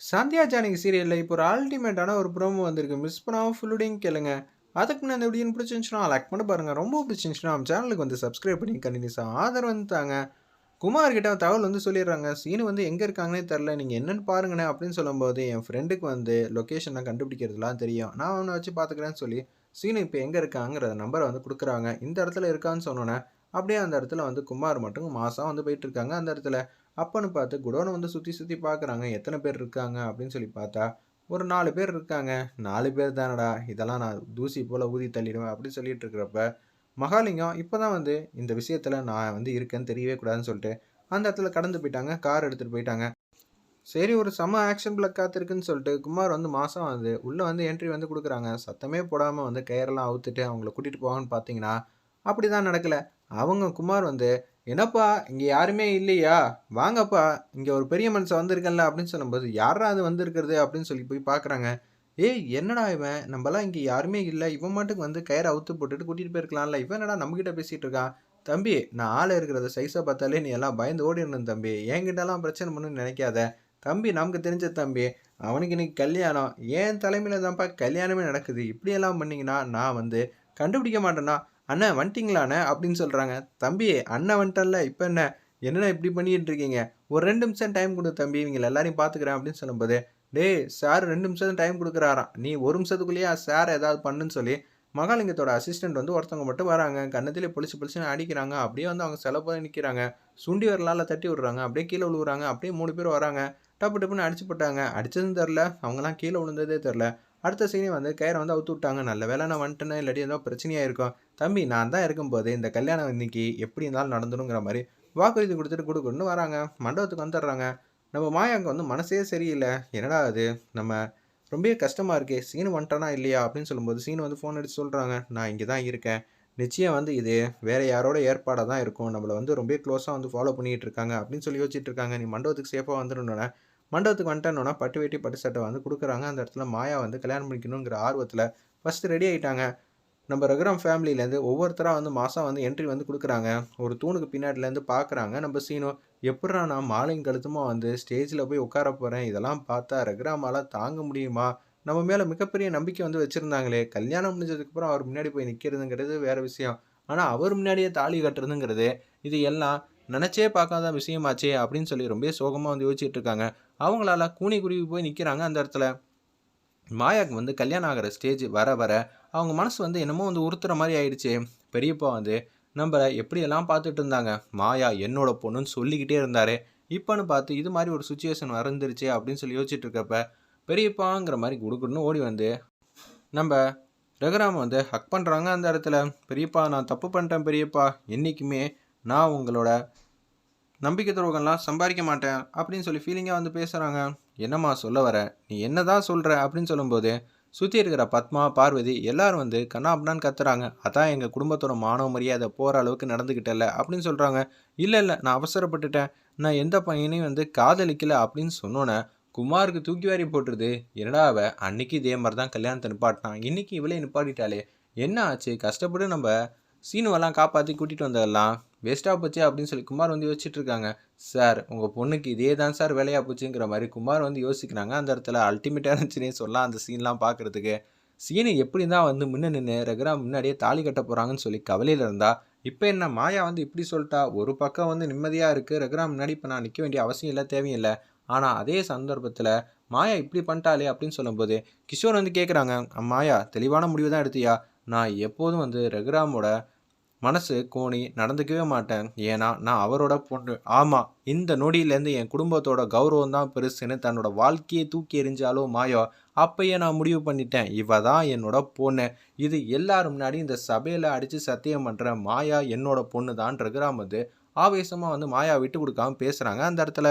சந்தியா ஜானகி சீரியல்ல இப்போ ஒரு அல்டிமேட்டான ஒரு ப்ரோமோ வந்திருக்கு. மிஸ் பண்ணாம ஃபுல்லுடையும் கேளுங்க. அதுக்கு முன்னாடி இந்த வீடியோ பிடிச்சிருந்துச்சுன்னா லைக் பண்ணி பாருங்க. ரொம்ப பிடிச்சிருந்துச்சுன்னா நம்ம சேனலுக்கு வந்து சப்ஸ்கிரைப் பண்ணி கண்டினியூஸா ஆதரவு வந்து தாங்க. குமார் கிட்ட தகவல் வந்து சொல்லிடுறாங்க. சீனு வந்து எங்க இருக்காங்கன்னே தெரியல. நீங்க என்னன்னு பாருங்கண்ணே அப்படின்னு சொல்லும்போது, என் ஃப்ரெண்டுக்கு வந்து லொகேஷன கண்டுபிடிக்கிறதுலாம் தெரியும். நான் அவன வச்சு பார்த்துக்கிறேன்னு சொல்லி, சீனு இப்ப எங்க இருக்காங்கிற நம்பர வந்து குடுக்குறாங்க. இந்த இடத்துல இருக்கான்னு சொன்னோனே, அப்படியே அந்த இடத்துல வந்து குமார் மட்டும் மாஸா வந்து போயிட்டு இருக்காங்க அந்த இடத்துல. அப்பன்னு பார்த்து குடோன வந்து சுத்தி சுத்தி பார்க்குறாங்க. எத்தன பேர் இருக்காங்க அப்படின்னு சொல்லி பார்த்தா, ஒரு 4 பேர் இருக்காங்க. 4 பேர் தானடா! இதெல்லாம் நான் தூசி போல ஊதி தள்ளிடுவேன் அப்படின்னு சொல்லிட்டு இருக்கிறப்ப, மகாலிங்கம் இப்பதான் வந்து இந்த விஷயத்துல நான் வந்து இருக்கேன்னு தெரியவே கூடாதுன்னு சொல்லிட்டு, அந்த இடத்துல கடந்து போயிட்டாங்க. கார் எடுத்துட்டு போயிட்டாங்க. சரி ஒரு செம்ம ஆக்ஷன் பிளக் காத்திருக்குன்னு சொல்லிட்டு, குமார் வந்து மாசா வந்து உள்ள வந்து என்ட்ரி வந்து குடுக்குறாங்க. சத்தமே போடாம வந்து கயிறெல்லாம் அவுத்துட்டு அவங்கள கூட்டிட்டு போவாங்கன்னு பார்த்தீங்கன்னா, அப்படிதான் நடக்கல. அவங்க குமார் வந்து, "என்னப்பா இங்க யாருமே இல்லையா? வாங்கப்பா, இங்க ஒரு பெரிய மனுஷன் வந்திருக்கன்ல" அப்படின்னு சொல்லும்போது, "யார்றா அது வந்திருக்கிறது?" அப்படின்னு சொல்லி போய் பார்க்குறாங்க. "ஏய் என்னடா இவன்? நம்பலாம் இங்க யாருமே இல்ல. இவன் பாட்டுக்கு வந்து கயிற அவுத்து போட்டுட்டு கூட்டிட்டு போயிருக்கலாம்ல. இவன் என்னடா நம்மகிட்ட பேசிட்டு இருக்கான்?" "தம்பி, நான் ஆளு இருக்கிறத சைஸ பார்த்தாலே நீ எல்லாம் பயந்து ஓடிறணும் தம்பி. என்கிட்டலாம் பிரச்சனை பண்ணணும்னு நெனைக்காத. தம்பி நமக்கு தெரிஞ்ச தம்பி. அவனுக்கு இன்னைக்கு கல்யாணம். என் தலைமையில தான்ப்பா கல்யாணமே நடக்குது. இப்படியெல்லாம் பண்ணீங்கன்னா, நான் வந்து கண்டுபிடிக்க மாட்டேனா? அண்ணே வந்துட்டீங்களா அண்ணே? அப்படின்னு சொல்றாங்க. தம்பி அண்ணன் வந்துட்டேன்ல. இப்ப என்ன? என்னண்ணே இப்படி பண்ணிட்டு இருக்கீங்க? ஒரு 2 நிமிஷம் டைம் குடு தம்பி. இவங்கள எல்லாரையும் பார்த்துக்கிறேன் அப்படின்னு சொல்லும்போது, டேய் சார் 2 நிமிஷம் தான் டைம் குடுக்குறாராம். நீ 1 நிமிஷத்துக்குள்ளேயே சார ஏதாவது பண்ணுன்னு சொல்லி, மகாலிங்கத்தோட அசிஸ்டன்ட் வந்து ஒருத்தவங்க மட்டும் வராங்க. கன்னத்திலே பொளிச்சு பொளிச்சுன்னு அடிக்கிறாங்க. அப்படியே வந்து அவங்க செல போல நிக்கிறாங்க. சுண்டி விரலால தட்டி விடுறாங்க. அப்படியே கீழ விழுவுறாங்க. அப்படியே 3 பேர் வராங்க. டப்பு டப்புன்னு அடிச்சு போட்டாங்க. அடிச்சதும் தெரியல. அவங்கலாம் கீழ விழுந்ததே தெரியல. அடுத்த சீனே வந்து கயிற வந்து அவுத்து விட்டாங்க. நல்ல வேளை நான் வந்துட்டேனே, இல்லாட்டி ஏதோ பிரச்சனையா இருக்கும். தம்பி நான் தான் இருக்கும்போது இந்த கல்யாணம் இன்னைக்கு எப்படி இருந்தாலும் நடந்துருங்கிற மாரி வாக்குறுதி குடுத்துட்டு குடுகுடுன்னு வராங்க. மண்டபத்துக்கு வந்துடுறாங்க. நம்ம மாயாவுக்கு வந்து மனசே சரியில்ல. என்னடா இது? நம்ம ரொம்பவே கஷ்டமா இருக்கே. சீனு வந்துட்டானா இல்லையா? அப்படின்னு சொல்லும்போது சீனு வந்து ஃபோன் அடிச்சு சொல்றாங்க. நான் இங்க தான் இருக்கேன். நிச்சயம் வந்து இது வேற யாரோட ஏற்பாடா தான் இருக்கும். நம்மள வந்து ரொம்ப க்ளோஸா வந்து ஃபாலோ பண்ணிட்டு இருக்காங்க அப்படின்னு சொல்லி யோசிச்சுட்டு இருக்காங்க. நீ மண்டபத்துக்கு சேஃபா வந்துருன்னோனே மண்டபத்துக்கு வந்துட்டேன்னோன பட்டு வேட்டி, பட்டு சட்டை வந்து குடுக்குறாங்க. அந்த இடத்துல மாயா வந்து கல்யாணம் பண்ணிக்கணுங்கிற ஆர்வத்துல ஃபர்ஸ்ட்டு ரெடி ஆயிட்டாங்க. நம்ம ரகுராம் ஃபேமிலிலேருந்து ஒவ்வொருத்தரா வந்து மாசா வந்து என்ட்ரி வந்து குடுக்குறாங்க. ஒரு தூணுக்கு பின்னாடிலேருந்து பார்க்குறாங்க. நம்ம சீனு, எப்புட்றா நான் மாலையும் கழுத்துமா வந்து ஸ்டேஜ்ல போய் உட்கார போறேன். இதெல்லாம் பார்த்தா ரகுராமால தாங்க முடியுமா? நம்ம மேல மிகப்பெரிய நம்பிக்கை வந்து வச்சிருந்தாங்களே! கல்யாணம் முடிஞ்சதுக்கப்புறம் அவர் முன்னாடி போய் நிக்கிறதுங்கிறது வேற விஷயம். ஆனா, அவர் முன்னாடியே தாலி கட்டுறதுங்கிறது, இது எல்லாம் நெனச்சே பார்க்காத விஷயமாச்சே! அப்படின்னு சொல்லி ரொம்பவே சோகமா வந்து யோசிச்சுட்டு இருக்காங்க. அவங்களால கூனி குருவி போய் நிக்கிறாங்க அந்த இடத்துல. மாயாக்கு வந்து கல்யாணம் ஆகுற ஸ்டேஜ் வர வர, அவங்க மனசு வந்து என்னமோ வந்து உறுத்துற மாரி ஆயிடுச்சு. பெரியப்பா வந்து நம்பள எப்படியெல்லாம் பார்த்துட்டு இருந்தாங்க. மாயா என்னோட பொண்ணுன்னு சொல்லிக்கிட்டே இருந்தாரு. இப்பன்னு பார்த்து இது மாரி ஒரு சிச்சுவேஷன் வந்துருச்சே அப்படின்னு சொல்லி யோசிச்சுட்டு இருக்கப்ப, பெரியப்பாங்கிற மாரி குடுகுடுன்னு ஓடி வந்து, நம்ப ரகுராம வந்து ஹக் பண்றாங்க அந்த இடத்துல. "பெரியப்பா நான் தப்பு பண்ணிட்டேன் பெரியப்பா. என்னைக்குமே நான் உங்களோட நம்பிக்கை துரோகம்லாம் சம்பாரிக்க மாட்டேன் அப்படின்னு சொல்லி ஃபீலிங்கா வந்து பேசுறாங்க. என்னம்மா சொல்ல வர? நீ என்னதான் சொல்ற? அப்படின்னு சொல்லும்போது, சுத்தி இருக்கிற பத்மா, பார்வதி எல்லாரும் வந்து கன்னாபின்னான்னு கத்துறாங்க. அதான் எங்க குடும்பத்தோட மானம், மரியாதை போற அளவுக்கு நடந்துக்கிட்டல்ல அப்படின்னு சொல்றாங்க. இல்ல நான் அவசரப்பட்டுட்டேன். நான் எந்த பையனையும் வந்து காதலிக்கல அப்படின்னு சொன்னோனே, குமாருக்கு தூக்கி வாரி போட்டுருது. என்னடா அவ அன்னைக்கு இதே மாரி தான் கல்யாணத்த நிப்பாட்டினான். இன்னைக்கு இவளே நிப்பாட்டிட்டாளே! என்ன ஆச்சு? கஷ்டப்பட்டு நம்ப சீனுவெல்லாம் காப்பாத்தி கூட்டிட்டு வந்ததெல்லாம் வேஸ்ட்டா போச்சே அப்படின்னு சொல்லி குமார் வந்து யோசிச்சுட்டு இருக்காங்க. சார் உங்க பொண்ணுக்கு இதே தான் சார் வேலையா போச்சுங்கிற மாரி குமார் வந்து யோசிக்கிறாங்க. அந்த இடத்துல அல்டிமேட்டா இருந்துச்சுன்னே சொல்லலாம் அந்த சீன்லாம் பார்க்கறதுக்கு. சீனு எப்படி தான் வந்து முன்ன நின்னு ரகுராம் முன்னாடியே தாலி கட்ட போறாங்கன்னு சொல்லி கவலையில இருந்தா, இப்ப என்ன மாயா வந்து இப்படி சொல்ட்டா, ஒரு பக்கம் வந்து நிம்மதியா இருக்கு. ரகுராம் முன்னாடி இப்ப நான் நிக்க வேண்டிய அவசியம் இல்ல, தேவையும் இல்ல. ஆனா அதே சந்தர்ப்பத்துல மாயா இப்படி பண்ணிட்டாளே அப்படின்னு சொல்லும்போது, கிஷோர் வந்து கேட்கறாங்க, மாயா தெளிவான முடிவு தான் எடுத்தியா? நான் எப்போதும் வந்து ரகுராமோட மனசு கோணி நடந்துக்கவே மாட்டேன். ஏன்னா, நான் அவரோட பொண்ணு. ஆமா, இந்த நொடியிலேருந்து என் குடும்பத்தோட கௌரவம் தான் பெருசுன்னு தன்னோட வாழ்க்கையே தூக்கி எறிஞ்சாலும் மாயா, அப்பயே நான் முடிவு பண்ணிட்டேன். இவ தான் என்னோட பொண்ணு. இது எல்லாரும் முன்னாடி இந்த சபையில அடிச்சு சத்தியம் பண்றேன். மாயா என்னோட பொண்ணு தான் ரகுராம் வந்து ஆவேசமா வந்து மாயா விட்டு குடுக்காம பேசுறாங்க அந்த இடத்துல.